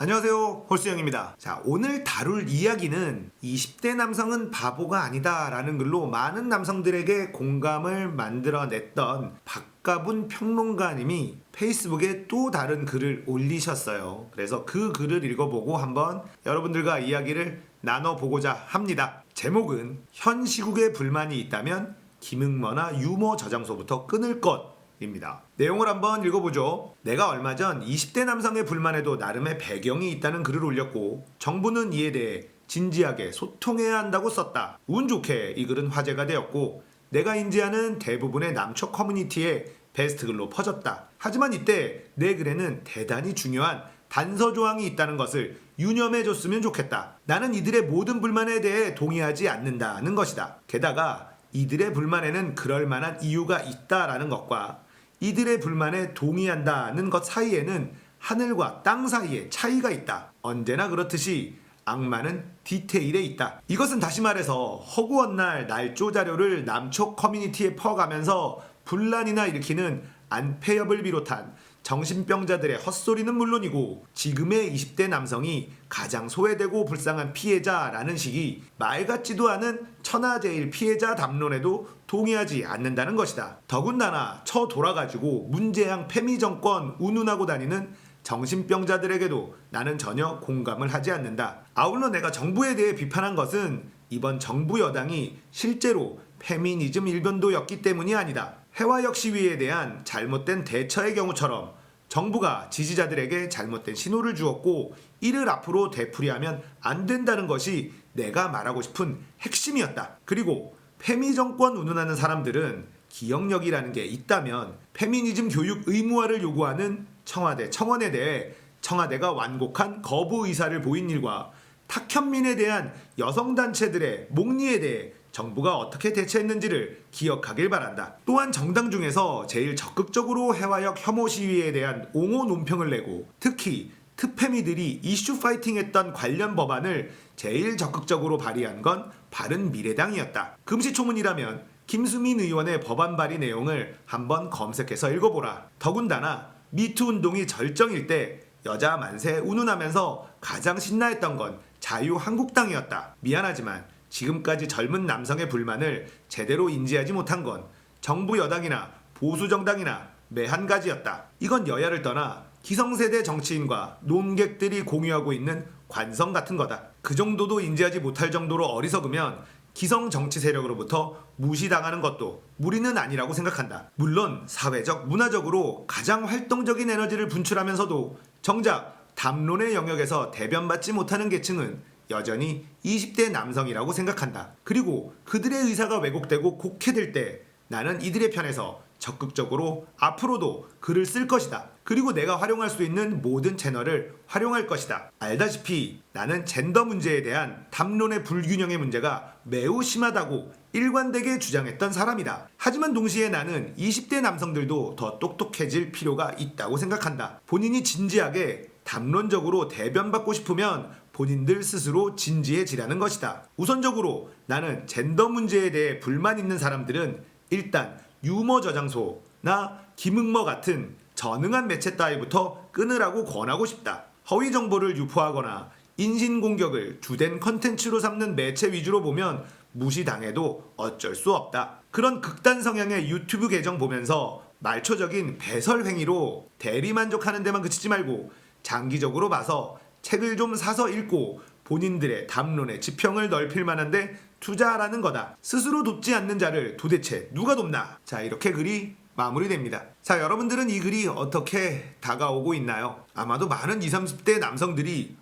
안녕하세요, 홀수영입니다. 자, 오늘 다룰 이야기는 20대 남성은 바보가 아니다 라는 글로 많은 남성들에게 공감을 만들어냈던 박가분 평론가님이 페이스북에 또 다른 글을 올리셨어요. 그래서 그 글을 읽어보고 한번 여러분들과 이야기를 나눠보고자 합니다. 제목은 현 시국에 불만이 있다면 김응머나 유머 저장소부터 끊을 것 입니다. 내용을 한번 읽어보죠. 내가 얼마 전 20대 남성의 불만에도 나름의 배경이 있다는 글을 올렸고 정부는 이에 대해 진지하게 소통해야 한다고 썼다. 운 좋게 이 글은 화제가 되었고 내가 인지하는 대부분의 남초 커뮤니티에 베스트 글로 퍼졌다. 하지만 이때 내 글에는 대단히 중요한 단서 조항이 있다는 것을 유념해줬으면 좋겠다. 나는 이들의 모든 불만에 대해 동의하지 않는다는 것이다. 게다가 이들의 불만에는 그럴 만한 이유가 있다라는 것과 이들의 불만에 동의한다는 것 사이에는 하늘과 땅 사이에 차이가 있다. 언제나 그렇듯이 악마는 디테일에 있다. 이것은 다시 말해서 허구한 날 날조 자료를 남초 커뮤니티에 퍼가면서 분란이나 일으키는 안폐엽을 비롯한 정신병자들의 헛소리는 물론이고 지금의 20대 남성이 가장 소외되고 불쌍한 피해자라는 식이 말 같지도 않은 천하제일 피해자 담론에도 동의하지 않는다는 것이다. 더군다나 쳐돌아가지고 문재양 패미 정권 운운하고 다니는 정신병자들에게도 나는 전혀 공감을 하지 않는다. 아울러 내가 정부에 대해 비판한 것은 이번 정부 여당이 실제로 페미니즘 일변도였기 때문이 아니다. 해화역 시위에 대한 잘못된 대처의 경우처럼 정부가 지지자들에게 잘못된 신호를 주었고 이를 앞으로 되풀이하면 안 된다는 것이 내가 말하고 싶은 핵심이었다. 그리고 페미 정권 운운하는 사람들은 기억력이라는 게 있다면 페미니즘 교육 의무화를 요구하는 청와대 청원에 대해 청와대가 완곡한 거부 의사를 보인 일과 탁현민에 대한 여성단체들의 목리에 대해 정부가 어떻게 대처했는지를 기억하길 바란다. 또한 정당 중에서 제일 적극적으로 해화역 혐오 시위에 대한 옹호 논평을 내고 특히 특페미들이 이슈 파이팅했던 관련 법안을 제일 적극적으로 발의한 건 바른미래당이었다. 금시초문이라면 김수민 의원의 법안 발의 내용을 한번 검색해서 읽어보라. 더군다나 미투 운동이 절정일 때 여자 만세 운운하면서 가장 신나했던 건 자유한국당이었다. 미안하지만 지금까지 젊은 남성의 불만을 제대로 인지하지 못한 건 정부 여당이나 보수 정당이나 매 한 가지였다. 이건 여야를 떠나 기성세대 정치인과 논객들이 공유하고 있는 관성 같은 거다. 그 정도도 인지하지 못할 정도로 어리석으면 기성 정치 세력으로부터 무시당하는 것도 무리는 아니라고 생각한다. 물론 사회적, 문화적으로 가장 활동적인 에너지를 분출하면서도 정작 담론의 영역에서 대변받지 못하는 계층은 여전히 20대 남성이라고 생각한다. 그리고 그들의 의사가 왜곡되고 곡해될 때 나는 이들의 편에서 적극적으로 앞으로도 글을 쓸 것이다. 그리고 내가 활용할 수 있는 모든 채널을 활용할 것이다. 알다시피 나는 젠더 문제에 대한 담론의 불균형의 문제가 매우 심하다고 일관되게 주장했던 사람이다. 하지만 동시에 나는 20대 남성들도 더 똑똑해질 필요가 있다고 생각한다. 본인이 진지하게 담론적으로 대변받고 싶으면 본인들 스스로 진지해지라는 것이다. 우선적으로 나는 젠더 문제에 대해 불만 있는 사람들은 일단 유머 저장소나 김응머 같은 전응한 매체 따위부터 끊으라고 권하고 싶다. 허위 정보를 유포하거나 인신공격을 주된 컨텐츠로 삼는 매체 위주로 보면 무시당해도 어쩔 수 없다. 그런 극단 성향의 유튜브 계정 보면서 말초적인 배설 행위로 대리만족하는 데만 그치지 말고 장기적으로 봐서 책을 좀 사서 읽고 본인들의 담론의 지평을 넓힐 만한데 투자하라는 거다. 스스로 돕지 않는 자를 도대체 누가 돕나? 자, 이렇게 글이 마무리됩니다. 자, 여러분들은 이 글이 어떻게 다가오고 있나요? 아마도 많은 20, 30대 남성들이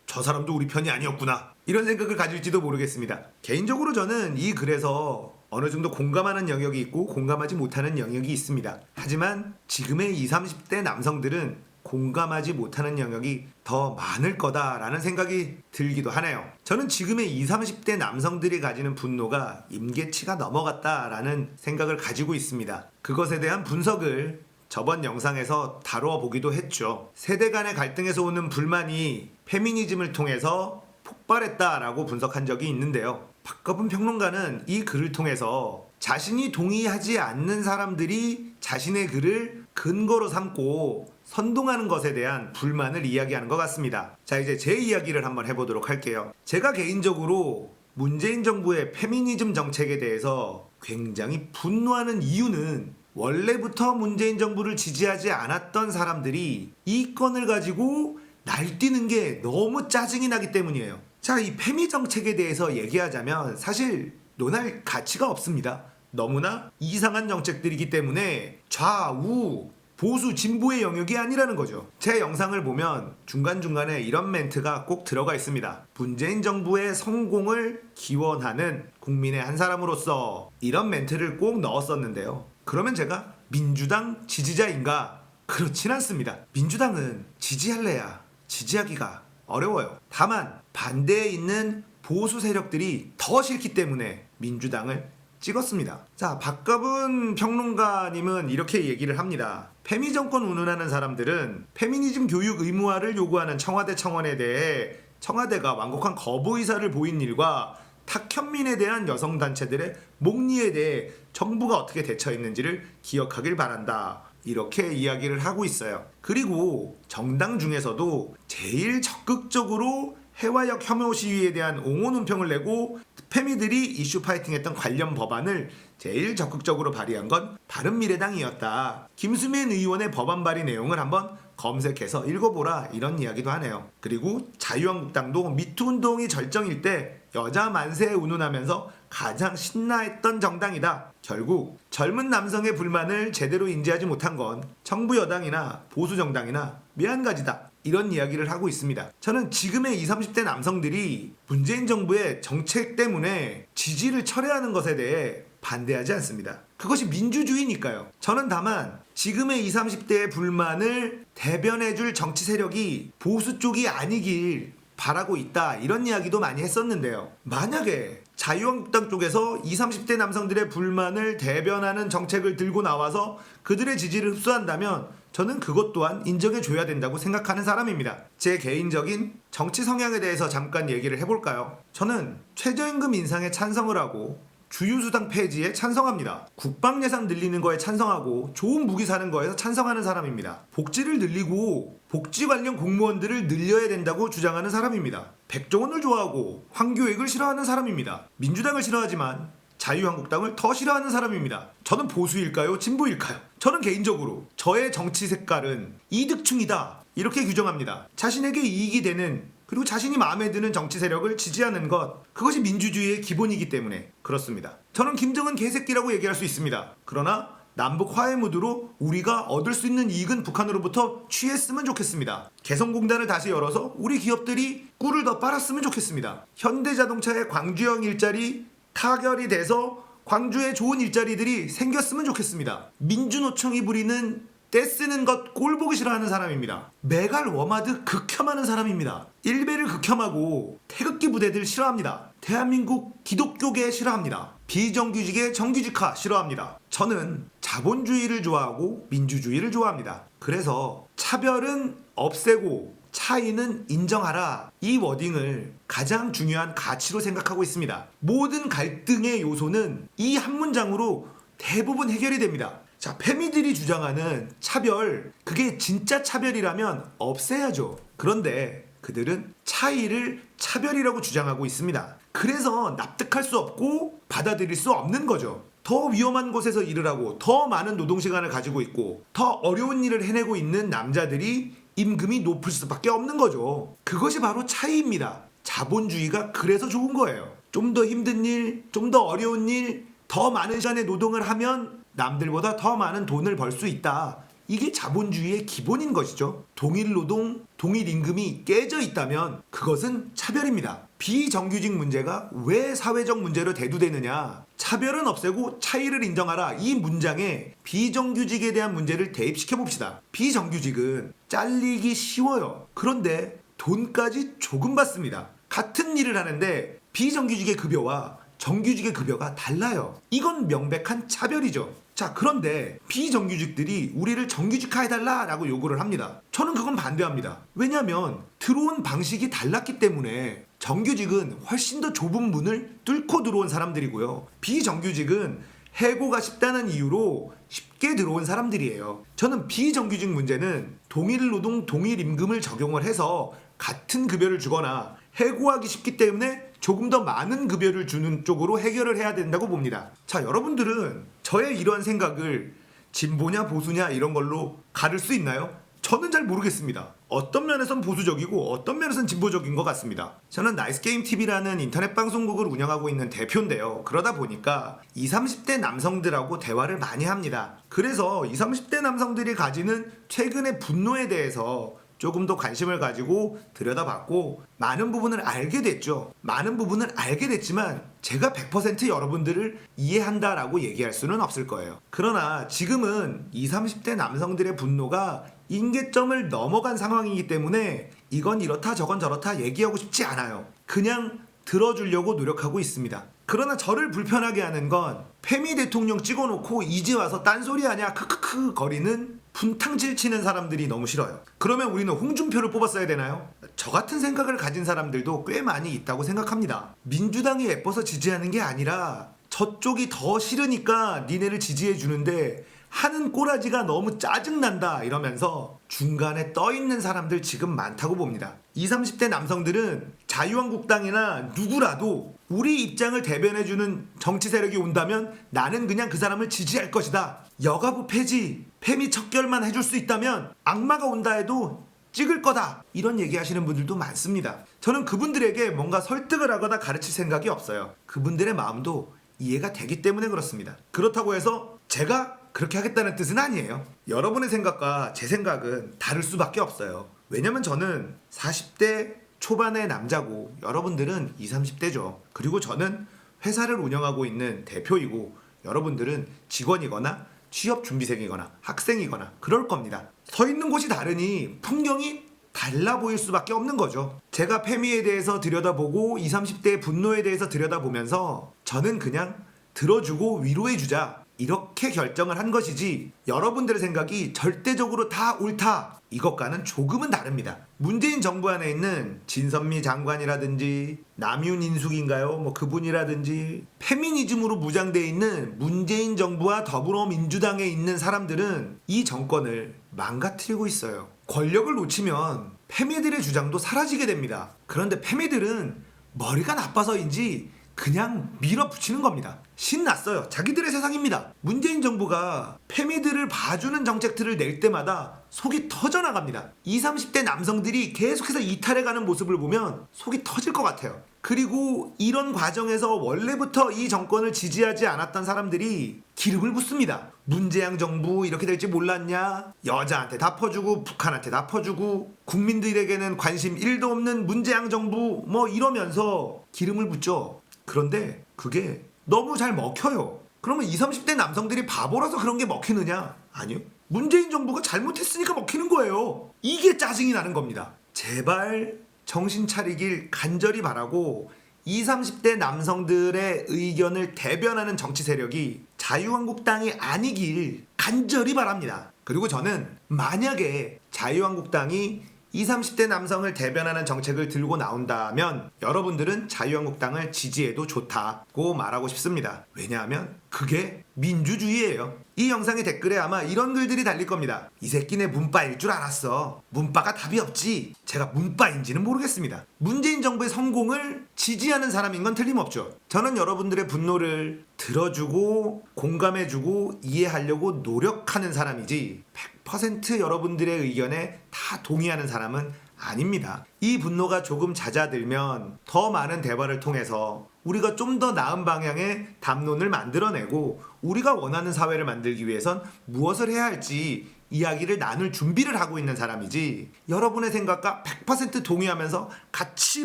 저 사람도 우리 편이 아니었구나 이런 생각을 가질지도 모르겠습니다. 개인적으로 저는 이 글에서 어느 정도 공감하는 영역이 있고 공감하지 못하는 영역이 있습니다. 하지만 지금의 20, 30대 남성들은 공감하지 못하는 영역이 더 많을 거다라는 생각이 들기도 하네요. 저는 지금의 20, 30대 남성들이 가지는 분노가 임계치가 넘어갔다라는 생각을 가지고 있습니다. 그것에 대한 분석을 저번 영상에서 다루어 보기도 했죠. 세대 간의 갈등에서 오는 불만이 페미니즘을 통해서 폭발했다라고 분석한 적이 있는데요. 박가분 평론가는 이 글을 통해서 자신이 동의하지 않는 사람들이 자신의 글을 근거로 삼고 선동하는 것에 대한 불만을 이야기하는 것 같습니다. 자, 이제 제 이야기를 한번 해보도록 할게요. 제가 개인적으로 문재인 정부의 페미니즘 정책에 대해서 굉장히 분노하는 이유는 원래부터 문재인 정부를 지지하지 않았던 사람들이 이 건을 가지고 날뛰는 게 너무 짜증이 나기 때문이에요. 자, 이 페미 정책에 대해서 얘기하자면 사실 논할 가치가 없습니다. 너무나 이상한 정책들이기 때문에 좌우 보수 진보의 영역이 아니라는 거죠. 제 영상을 보면 중간중간에 이런 멘트가 꼭 들어가 있습니다. 문재인 정부의 성공을 기원하는 국민의 한 사람으로서 이런 멘트를 꼭 넣었었는데요. 그러면 제가 민주당 지지자인가? 그렇진 않습니다. 민주당은 지지할래야 지지하기가 어려워요. 다만 반대에 있는 보수 세력들이 더 싫기 때문에 민주당을 찍었습니다. 자, 박가분 평론가님은 이렇게 얘기를 합니다. 페미 정권 운운하는 사람들은 페미니즘 교육 의무화를 요구하는 청와대 청원에 대해 청와대가 완곡한 거부 의사를 보인 일과 탁현민에 대한 여성단체들의 목리에 대해 정부가 어떻게 대처했는지를 기억하길 바란다. 이렇게 이야기를 하고 있어요. 그리고 정당 중에서도 제일 적극적으로 해화역 혐오 시위에 대한 옹호 논평을 내고 페미들이 이슈 파이팅했던 관련 법안을 제일 적극적으로 발의한 건 바른미래당이었다. 김수민 의원의 법안 발의 내용을 한번 검색해서 읽어보라, 이런 이야기도 하네요. 그리고 자유한국당도 미투 운동이 절정일 때 여자 만세에 운운하면서 가장 신나했던 정당이다. 결국 젊은 남성의 불만을 제대로 인지하지 못한 건 정부 여당이나 보수 정당이나 매한가지다. 이런 이야기를 하고 있습니다. 저는 지금의 20, 30대 남성들이 문재인 정부의 정책 때문에 지지를 철회하는 것에 대해 반대하지 않습니다. 그것이 민주주의니까요. 저는 다만 지금의 20, 30대의 불만을 대변해줄 정치 세력이 보수 쪽이 아니길 바라고 있다, 이런 이야기도 많이 했었는데요. 만약에 자유한국당 쪽에서 20, 30대 남성들의 불만을 대변하는 정책을 들고 나와서 그들의 지지를 흡수한다면 저는 그것 또한 인정해줘야 된다고 생각하는 사람입니다. 제 개인적인 정치 성향에 대해서 잠깐 얘기를 해볼까요? 저는 최저임금 인상에 찬성을 하고 주유수당 폐지에 찬성합니다. 국방 예산 늘리는 거에 찬성하고 좋은 무기 사는 거에서 찬성하는 사람입니다. 복지를 늘리고 복지 관련 공무원들을 늘려야 된다고 주장하는 사람입니다. 백종원을 좋아하고 황교익을 싫어하는 사람입니다. 민주당을 싫어하지만 자유한국당을 더 싫어하는 사람입니다. 저는 보수일까요? 진보일까요? 저는 개인적으로 저의 정치 색깔은 이득충이다, 이렇게 규정합니다. 자신에게 이익이 되는, 그리고 자신이 마음에 드는 정치 세력을 지지하는 것, 그것이 민주주의의 기본이기 때문에 그렇습니다. 저는 김정은 개새끼라고 얘기할 수 있습니다. 그러나 남북 화해 무드로 우리가 얻을 수 있는 이익은 북한으로부터 취했으면 좋겠습니다. 개성공단을 다시 열어서 우리 기업들이 꿀을 더 빨았으면 좋겠습니다. 현대자동차의 광주형 일자리 타결이 돼서 광주에 좋은 일자리들이 생겼으면 좋겠습니다. 민주노총이 부리는 떼쓰는 것 꼴보기 싫어하는 사람입니다. 메갈 워마드 극혐하는 사람입니다. 일베를 극혐하고 태극기 부대들 싫어합니다. 대한민국 기독교계 싫어합니다. 비정규직의 정규직화 싫어합니다. 저는 자본주의를 좋아하고 민주주의를 좋아합니다. 그래서 차별은 없애고 차이는 인정하라, 이 워딩을 가장 중요한 가치로 생각하고 있습니다. 모든 갈등의 요소는 이 한 문장으로 대부분 해결이 됩니다. 자, 페미들이 주장하는 차별, 그게 진짜 차별이라면 없애야죠. 그런데 그들은 차이를 차별이라고 주장하고 있습니다. 그래서 납득할 수 없고 받아들일 수 없는 거죠. 더 위험한 곳에서 일을 하고 더 많은 노동시간을 가지고 있고 더 어려운 일을 해내고 있는 남자들이 임금이 높을 수밖에 없는 거죠. 그것이 바로 차이입니다. 자본주의가 그래서 좋은 거예요. 좀 더 힘든 일, 좀 더 어려운 일, 더 많은 시간의 노동을 하면 남들보다 더 많은 돈을 벌 수 있다. 이게 자본주의의 기본인 것이죠. 동일 노동, 동일 임금이 깨져 있다면 그것은 차별입니다. 비정규직 문제가 왜 사회적 문제로 대두되느냐? 차별은 없애고 차이를 인정하라, 이 문장에 비정규직에 대한 문제를 대입시켜 봅시다. 비정규직은 잘리기 쉬워요. 그런데 돈까지 조금 받습니다. 같은 일을 하는데 비정규직의 급여와 정규직의 급여가 달라요. 이건 명백한 차별이죠. 자, 그런데 비정규직들이 우리를 정규직화해달라 라고 요구를 합니다. 저는 그건 반대합니다. 왜냐하면 들어온 방식이 달랐기 때문에. 정규직은 훨씬 더 좁은 문을 뚫고 들어온 사람들이고요. 비정규직은 해고가 쉽다는 이유로 쉽게 들어온 사람들이에요. 저는 비정규직 문제는 동일 노동 동일 임금을 적용을 해서 같은 급여를 주거나 해고하기 쉽기 때문에 조금 더 많은 급여를 주는 쪽으로 해결을 해야 된다고 봅니다. 자, 여러분들은 저의 이러한 생각을 진보냐 보수냐 이런 걸로 가를 수 있나요? 저는 잘 모르겠습니다. 어떤 면에선 보수적이고 어떤 면에선 진보적인 것 같습니다. 저는 나이스게임TV라는 인터넷 방송국을 운영하고 있는 대표인데요. 그러다 보니까 20, 30대 남성들하고 대화를 많이 합니다. 그래서 20, 30대 남성들이 가지는 최근의 분노에 대해서 조금 더 관심을 가지고 들여다봤고 많은 부분을 알게 됐죠. 많은 부분을 알게 됐지만 제가 100% 여러분들을 이해한다라고 얘기할 수는 없을 거예요. 그러나 지금은 20, 30대 남성들의 분노가 임계점을 넘어간 상황이기 때문에 이건 이렇다 저건 저렇다 얘기하고 싶지 않아요. 그냥 들어주려고 노력하고 있습니다. 그러나 저를 불편하게 하는 건 페미 대통령 찍어놓고 이제 와서 딴소리하냐 크크크 거리는 분탕질 치는 사람들이 너무 싫어요. 그러면 우리는 홍준표를 뽑았어야 되나요? 저 같은 생각을 가진 사람들도 꽤 많이 있다고 생각합니다. 민주당이 예뻐서 지지하는 게 아니라 저쪽이 더 싫으니까 니네를 지지해 주는데 하는 꼬라지가 너무 짜증난다 이러면서 중간에 떠있는 사람들 지금 많다고 봅니다. 20, 30대 남성들은 자유한국당이나 누구라도 우리 입장을 대변해주는 정치 세력이 온다면 나는 그냥 그 사람을 지지할 것이다. 여가부 폐지, 페미 척결만 해줄 수 있다면 악마가 온다 해도 찍을 거다. 이런 얘기 하시는 분들도 많습니다. 저는 그분들에게 뭔가 설득을 하거나 가르칠 생각이 없어요. 그분들의 마음도 이해가 되기 때문에 그렇습니다. 그렇다고 해서 제가 그렇게 하겠다는 뜻은 아니에요. 여러분의 생각과 제 생각은 다를 수밖에 없어요. 왜냐면 저는 40대 초반의 남자고 여러분들은 20, 30대죠. 그리고 저는 회사를 운영하고 있는 대표이고 여러분들은 직원이거나 취업준비생이거나 학생이거나 그럴 겁니다. 서 있는 곳이 다르니 풍경이 달라 보일 수밖에 없는 거죠. 제가 페미에 대해서 들여다보고 20, 30대의 분노에 대해서 들여다보면서 저는 그냥 들어주고 위로해주자 이렇게 결정을 한 것이지 여러분들의 생각이 절대적으로 다 옳다 이것과는 조금은 다릅니다. 문재인 정부 안에 있는 진선미 장관이라든지 남윤인숙인가요? 뭐 그분이라든지 페미니즘으로 무장되어 있는 문재인 정부와 더불어민주당에 있는 사람들은 이 정권을 망가뜨리고 있어요. 권력을 놓치면 페미들의 주장도 사라지게 됩니다. 그런데 페미들은 머리가 나빠서인지 그냥 밀어붙이는 겁니다. 신났어요. 자기들의 세상입니다. 문재인 정부가 페미들을 봐주는 정책들을 낼 때마다 속이 터져나갑니다. 20, 30대 남성들이 계속해서 이탈해가는 모습을 보면 속이 터질 것 같아요. 그리고 이런 과정에서 원래부터 이 정권을 지지하지 않았던 사람들이 기름을 붓습니다. 문재양 정부 이렇게 될지 몰랐냐? 여자한테 다 퍼주고 북한한테 다 퍼주고 국민들에게는 관심 1도 없는 문재양 정부 뭐 이러면서 기름을 붓죠. 그런데 그게 너무 잘 먹혀요. 그러면 20, 30대 남성들이 바보라서 그런 게 먹히느냐? 아니요. 문재인 정부가 잘못했으니까 먹히는 거예요. 이게 짜증이 나는 겁니다. 제발 정신 차리길 간절히 바라고 20, 30대 남성들의 의견을 대변하는 정치 세력이 자유한국당이 아니길 간절히 바랍니다. 그리고 저는 만약에 자유한국당이 20, 30대 남성을 대변하는 정책을 들고 나온다면 여러분들은 자유한국당을 지지해도 좋다고 말하고 싶습니다. 왜냐하면 그게 민주주의예요. 이 영상의 댓글에 아마 이런 글들이 달릴 겁니다. 이 새끼네 문빠일 줄 알았어. 문빠가 답이 없지. 제가 문빠인지는 모르겠습니다. 문재인 정부의 성공을 지지하는 사람인 건 틀림없죠. 저는 여러분들의 분노를 들어주고 공감해주고 이해하려고 노력하는 사람이지 100% 여러분들의 의견에 다 동의하는 사람은 아닙니다. 이 분노가 조금 잦아들면 더 많은 대화를 통해서 우리가 좀 더 나은 방향의 담론을 만들어내고 우리가 원하는 사회를 만들기 위해선 무엇을 해야 할지 이야기를 나눌 준비를 하고 있는 사람이지 여러분의 생각과 100% 동의하면서 같이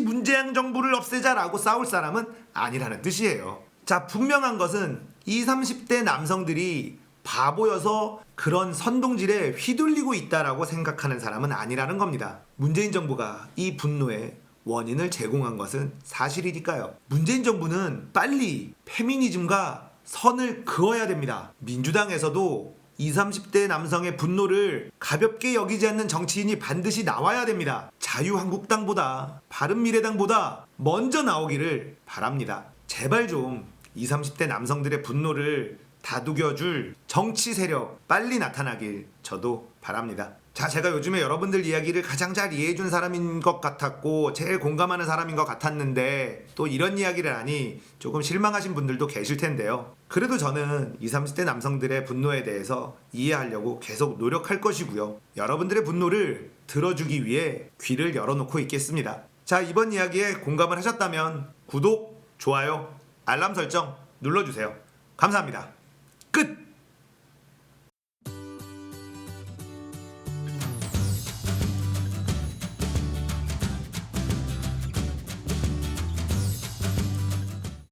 문재양 정부를 없애자라고 싸울 사람은 아니라는 뜻이에요. 자, 분명한 것은 20, 30대 남성들이 바보여서 그런 선동질에 휘둘리고 있다라고 생각하는 사람은 아니라는 겁니다. 문재인 정부가 이 분노에 원인을 제공한 것은 사실이니까요. 문재인 정부는 빨리 페미니즘과 선을 그어야 됩니다. 민주당에서도 20, 30대 남성의 분노를 가볍게 여기지 않는 정치인이 반드시 나와야 됩니다. 자유한국당보다 바른미래당보다 먼저 나오기를 바랍니다. 제발 좀 20, 30대 남성들의 분노를 다독여줄 정치 세력 빨리 나타나길 저도 바랍니다. 자, 제가 요즘에 여러분들 이야기를 가장 잘 이해해준 사람인 것 같았고 제일 공감하는 사람인 것 같았는데 또 이런 이야기를 하니 조금 실망하신 분들도 계실 텐데요. 그래도 저는 20, 30대 남성들의 분노에 대해서 이해하려고 계속 노력할 것이고요. 여러분들의 분노를 들어주기 위해 귀를 열어놓고 있겠습니다. 자, 이번 이야기에 공감을 하셨다면 구독, 좋아요, 알람 설정 눌러주세요. 감사합니다.